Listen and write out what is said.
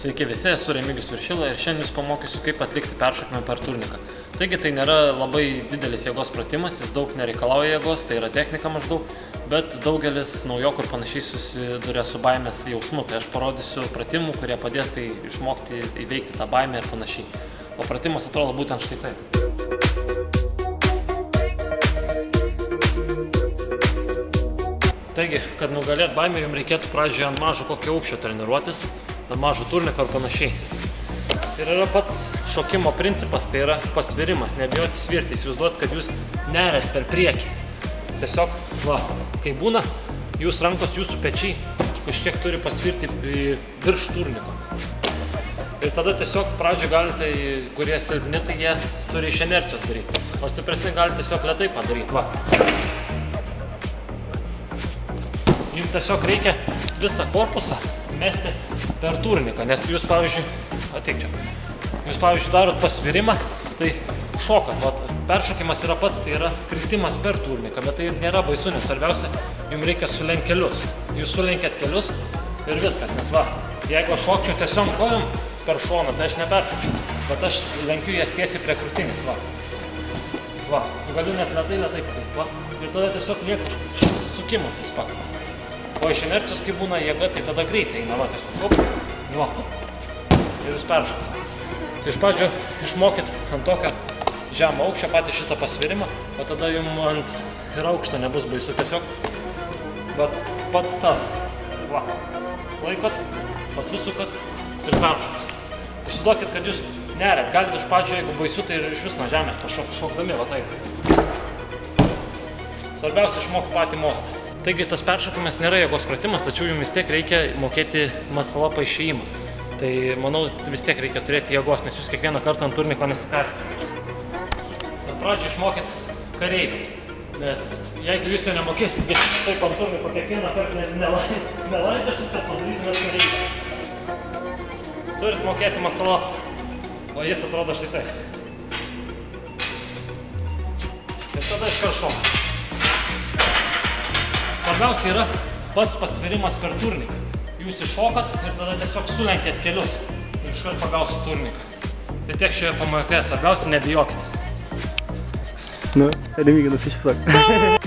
Sveiki visi, esu Remigijus Viršila ir šiandien jūs pamokysiu, kaip atlikti peršokimą per turniką. Taigi tai nėra labai didelis jėgos pratimas, jis daug nereikalauja jėgos, tai yra technika maždaug, bet daugelis naujokų ir panašiai susiduria su baimės jausmu. Tai aš parodysiu pratimų, kurie padės tai išmokti įveikti tą baimę ir panašiai. O pratimas atrodo būtent štai taip. Taigi, kad nugalėt baimę, jums reikėtų pradžioje ant mažo kokio aukščio treniruotis, ant mažo turniko ir panašiai. Ir yra pats šokimo principas, tai yra pasvirimas, nebijoti svirti, įsivaizduoti, kad jūs neriat per priekį. Tiesiog, va, kai būna, jūs rankos, jūsų pečiai kažkiek turi pasvirti virš turniko. Ir tada tiesiog pradžioje galite, kurie silpni, tai jie turi iš inercijos daryti, o stipresni galite tiesiog lėtai padaryti, va. Jums tiesiog reikia visą korpusą mesti per turniką, nes jūs, pavyzdžiui, ateik čia, jūs, pavyzdžiui, darot pasvirimą, tai šokat, peršokimas yra pats, tai yra kritimas per turniką, bet tai nėra baisu, nes svarbiausia, jums reikia sulenkt kelius. Jūs sulenkėt kelius ir viskas, nes va, jeigu aš šokčiau tiesiog kojom per šoną, tai aš neperšokčiau, bet aš lenkiu jas tiesiai prie krūtinės, va. Va, galiu net lėtai padaryti, va, ir tada tiesiog lieka sukimas jis pats. O iš inercijos, kai būna jėga, tai tada greitai eina, va, tiesiog, va, ir jūs peršokite. Tai iš pradžio išmokit ant tokio žemo aukščio patį šitą pasvirimą, o tada jums ant ir aukšto nebus baisu tiesiog. Bet pats tas, va, laikot, pasisukat ir peršokit. Įsivaizduokit, kad jūs neriat, galite iš pradžio, jeigu baisu, tai ir iš vis nuo žemės šokdami, va taip. Svarbiausia išmokti patį mostą. Taigi tas peršokimas nėra jėgos pratimas, tačiau jums vis tiek reikia mokėti masalapą išėjimą. Tai manau, vis tiek reikia turėti jėgos, nes jūs kiekvieną kartą ant turniko nesikarsite. Bet pradžią išmokit kareivį, nes jeigu jūs jau nemokėsit taip ant turniko kiekvieną kartą nelaidėsit, kad padarytumėt kareivį. Turit mokėti masalapą, o jis atrodo štai taip. Ir tada iškart šokat. Svarbiausia yra pats pasvirimas per turniką. Jūs iššokat ir tada tiesiog sulenkėt kelius ir iškart pagausit turniką. Tai tiek šioje pamokoje, svarbiausia nebijokite. Nu, Remigijus nusišypsok.